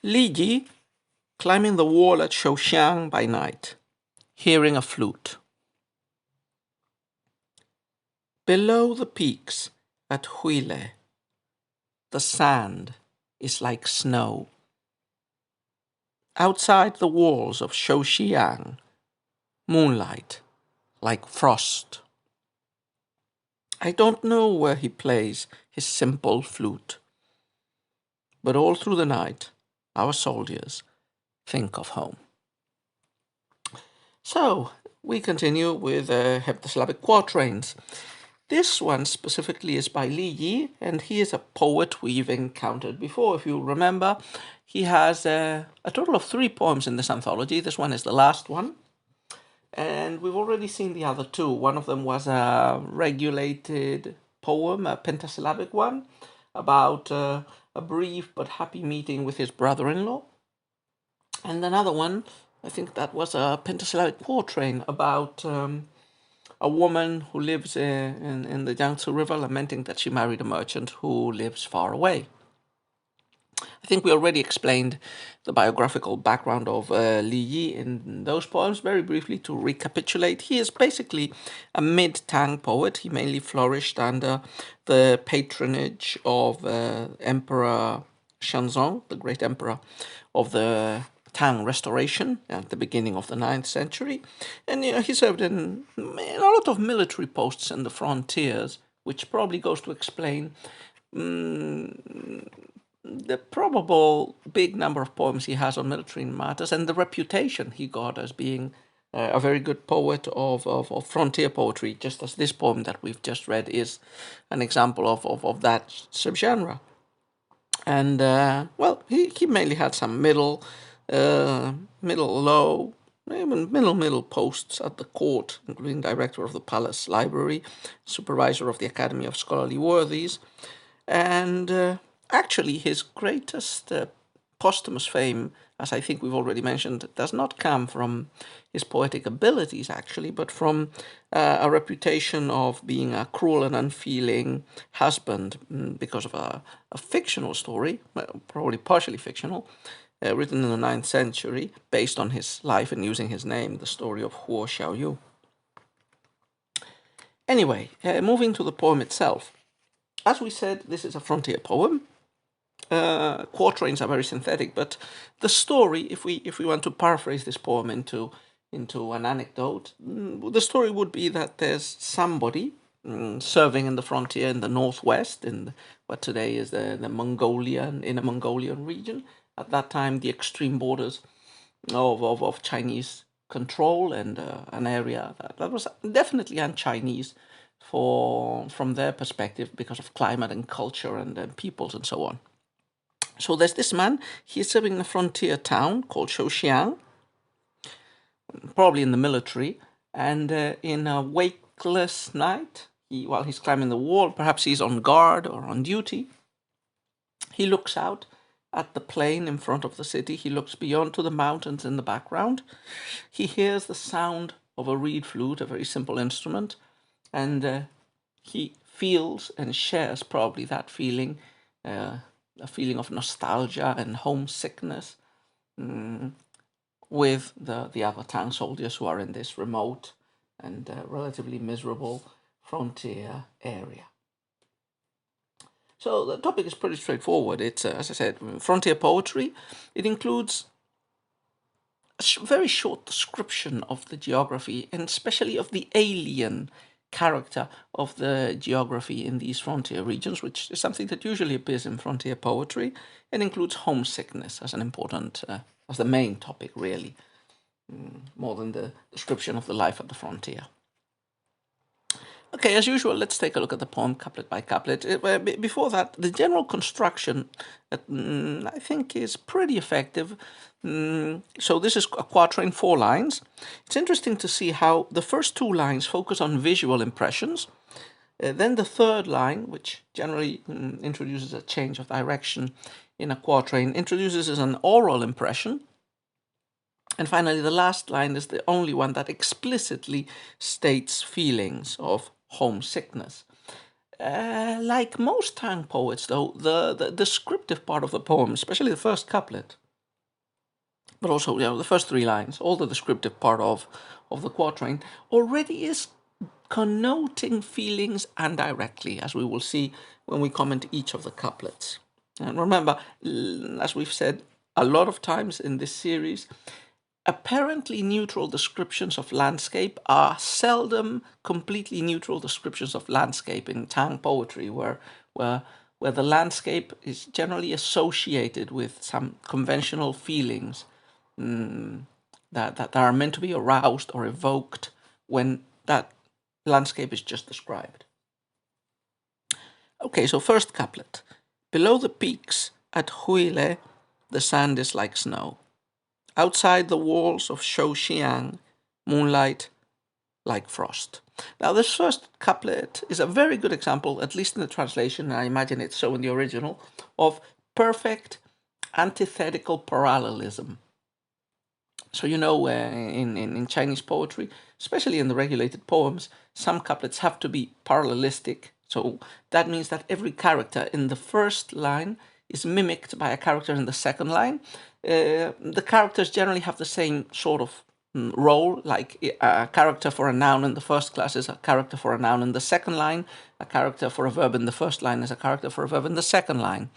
Li Yi, climbing the wall at Shouxiang by night, hearing a flute. Below the peaks at Huile, the sand is like snow. Outside the walls of Shouxiang, moonlight like frost. I don't know where he plays his simple flute, but all through the night, our soldiers think of home. So, we continue with heptasyllabic quatrains. This one specifically is by Li Yi, and he is a poet we've encountered before. If you remember, he has a total of 3 poems in this anthology. This one is the last one. And we've already seen the other 2. One of them was a regulated poem, a pentasyllabic one, about a brief but happy meeting with his brother-in-law. And another one, I think that was a pentasyllabic quatrain about a woman who lives in the Yangtze River, lamenting that she married a merchant who lives far away. I think we already explained the biographical background of Li Yi in those poems. Very briefly, to recapitulate, he is basically a mid-Tang poet. He mainly flourished under the patronage of Emperor Shenzong, the great emperor of the Tang Restoration at the beginning of the 9th century. And he served in a lot of military posts in the frontiers, which probably goes to explain the probable big number of poems he has on military matters and the reputation he got as being a very good poet of frontier poetry, just as this poem that we've just read is an example of that subgenre. And, well, he mainly had some middle, low, even middle posts at the court, including director of the Palace Library, supervisor of the Academy of Scholarly Worthies, and actually his greatest posthumous fame, as I think we've already mentioned, does not come from his poetic abilities, actually, but from a reputation of being a cruel and unfeeling husband because of a fictional story, probably partially fictional, written in the 9th century, based on his life and using his name, the story of Huo Xiaoyu. Anyway, moving to the poem itself. As we said, this is a frontier poem. Quatrains are very synthetic, but the story, if we want to paraphrase this poem into an anecdote, the story would be that there's somebody serving in the frontier in the northwest, in what today is the inner Mongolian region. At that time, the extreme borders of Chinese control, and an area that was definitely un-Chinese from their perspective because of climate and culture and peoples and so on. So there's this man, he's serving in a frontier town called Shouxiang, probably in the military, and in a wakeless night, while he's climbing the wall, perhaps he's on guard or on duty, he looks out at the plain in front of the city. He looks beyond to the mountains in the background. He hears the sound of a reed flute, a very simple instrument, and he feels and shares probably that feeling, a feeling of nostalgia and homesickness with the other Tang soldiers who are in this remote and relatively miserable frontier area. So the topic is pretty straightforward. It's, as I said, frontier poetry. It includes a very short description of the geography, and especially of the alien character of the geography in these frontier regions, which is something that usually appears in frontier poetry, and includes homesickness as an important, as the main topic, really, more than the description of the life at the frontier. Okay, as usual, let's take a look at the poem couplet by couplet. Before that, the general construction, I think, is pretty effective. So this is a quatrain, 4 lines. It's interesting to see how the first 2 lines focus on visual impressions. Then the 3rd line, which generally introduces a change of direction in a quatrain, introduces an oral impression. And finally, the last line is the only one that explicitly states feelings of homesickness. Like most Tang poets, though, the descriptive part of the poem, especially the first couplet, but also the first three lines, all the descriptive part of the quatrain, already is connoting feelings indirectly, as we will see when we comment each of the couplets. And remember, as we've said a lot of times in this series, apparently neutral descriptions of landscape are seldom completely neutral descriptions of landscape in Tang poetry, where the landscape is generally associated with some conventional feelings that are meant to be aroused or evoked when that landscape is just described. Okay, so first couplet. Below the peaks at Huile, the sand is like snow. Outside the walls of Shouxiang, moonlight like frost. Now, this first couplet is a very good example, at least in the translation, and I imagine it's so in the original, of perfect antithetical parallelism. So, in Chinese poetry, especially in the regulated poems, some couplets have to be parallelistic. So that means that every character in the first line is mimicked by a character in the second line. The characters generally have the same sort of role, like a character for a noun in the first class is a character for a noun in the second line, a character for a verb in the first line is a character for a verb in the second line.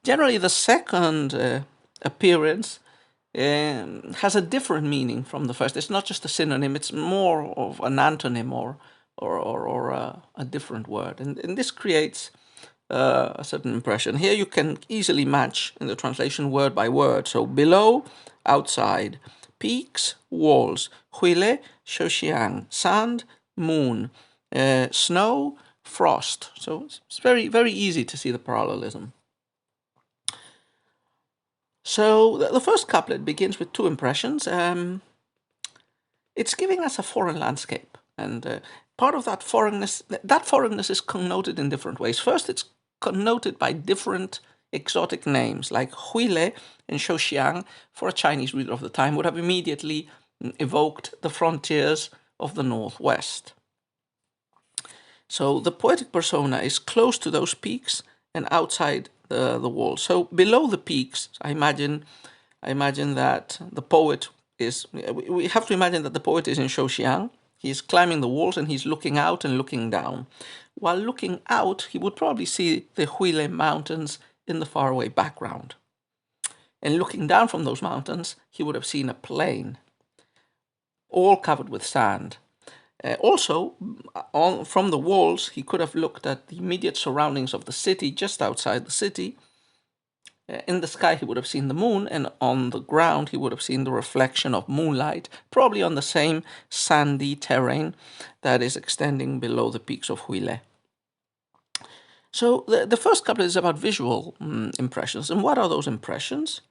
Generally, the second appearance has a different meaning from the first. It's not just a synonym, it's more of an antonym or a different word. And this creates a certain impression. Here you can easily match in the translation word by word. So below, outside, peaks, walls, Huile, Shouxiang, sand, moon, snow, frost. So it's very, very easy to see the parallelism. So the first couplet begins with two impressions. It's giving us a foreign landscape, and part of that foreignness is connoted in different ways. First, it's connoted by different exotic names, like Huile and Shouxiang, for a Chinese reader of the time, would have immediately evoked the frontiers of the Northwest. So the poetic persona is close to those peaks and outside the wall. So below the peaks, I imagine that the poet is. We have to imagine that the poet is in Shouxiang. He's climbing the walls and he's looking out and looking down. While looking out, he would probably see the Huile Mountains in the faraway background. And looking down from those mountains, he would have seen a plain, all covered with sand. Also, from the walls, he could have looked at the immediate surroundings of the city, just outside the city. In the sky, he would have seen the moon, and on the ground, he would have seen the reflection of moonlight, probably on the same sandy terrain that is extending below the peaks of Huile. So the first couplet is about visual impressions. And what are those impressions?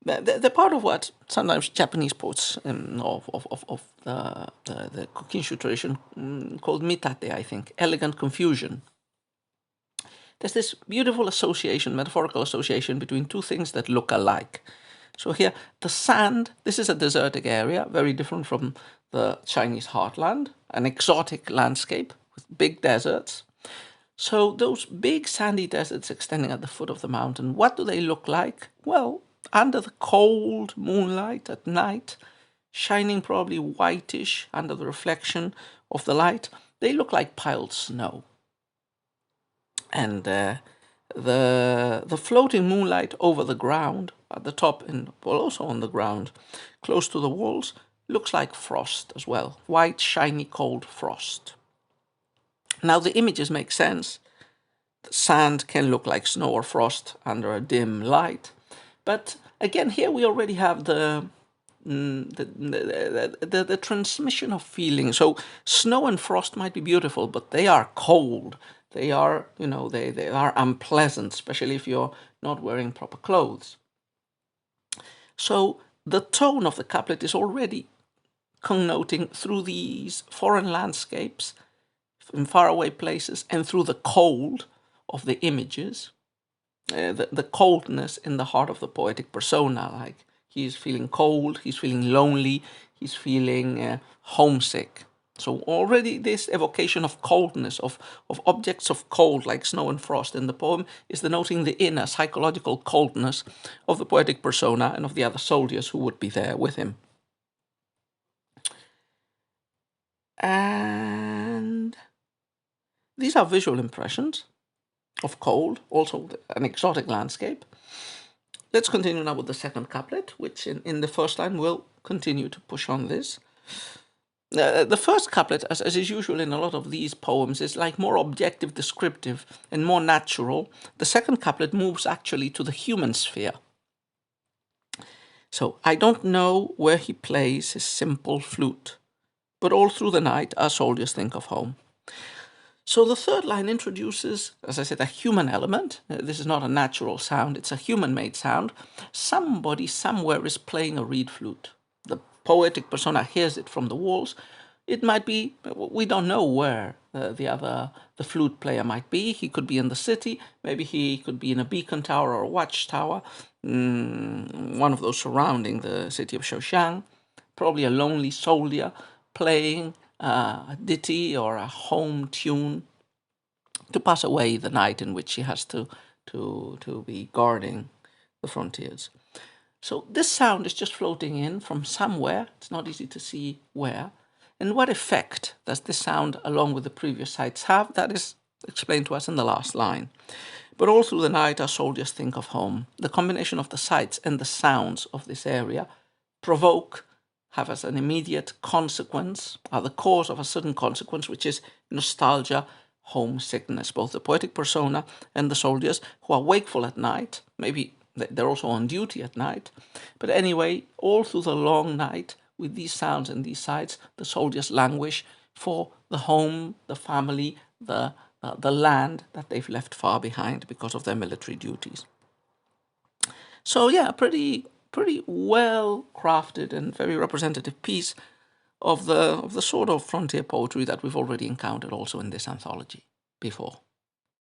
They're part of what sometimes Japanese poets of the Kokinshu tradition called mitate, I think, elegant confusion. There's this beautiful association, metaphorical association between two things that look alike. So here, the sand, this is a desertic area, very different from the Chinese heartland, an exotic landscape with big deserts. So those big sandy deserts extending at the foot of the mountain, what do they look like? Well, under the cold moonlight at night, shining probably whitish under the reflection of the light, they look like piled snow. And the floating moonlight over the ground, at the top and also on the ground, close to the walls, looks like frost as well. White, shiny, cold frost. Now the images make sense. The sand can look like snow or frost under a dim light. But again, here we already have the transmission of feeling. So snow and frost might be beautiful, but they are cold. They are, they are unpleasant, especially if you're not wearing proper clothes. So the tone of the couplet is already connoting through these foreign landscapes in faraway places and through the cold of the images, the coldness in the heart of the poetic persona. Like he's feeling cold, he's feeling lonely, he's feeling homesick. So already this evocation of coldness, of objects of cold like snow and frost in the poem is denoting the inner psychological coldness of the poetic persona and of the other soldiers who would be there with him. And these are visual impressions of cold, also an exotic landscape. Let's continue now with the second couplet, which in the first line will continue to push on this. The first couplet, as is usual in a lot of these poems, is like more objective, descriptive, and more natural. The second couplet moves actually to the human sphere. So, I don't know where he plays his simple flute, but all through the night our soldiers think of home. So the third line introduces, as I said, a human element. This is not a natural sound, it's a human-made sound. Somebody somewhere is playing a reed flute. The poetic persona hears it from the walls. It might be, we don't know where the flute player might be. He could be in the city, maybe he could be in a beacon tower or a watchtower, one of those surrounding the city of Shouxiang. Probably a lonely soldier playing a ditty or a home tune to pass away the night in which he has to be guarding the frontiers. So this sound is just floating in from somewhere. It's not easy to see where. And what effect does this sound, along with the previous sights, have? That is explained to us in the last line. But all through the night our soldiers think of home. The combination of the sights and the sounds of this area have as an immediate consequence, are the cause of a certain consequence, which is nostalgia, homesickness. Both the poetic persona and the soldiers who are wakeful at night, maybe they're also on duty at night, but anyway, all through the long night, with these sounds and these sights, the soldiers languish for the home, the family, the land that they've left far behind because of their military duties. So yeah, pretty well crafted and very representative piece of the sort of frontier poetry that we've already encountered also in this anthology before.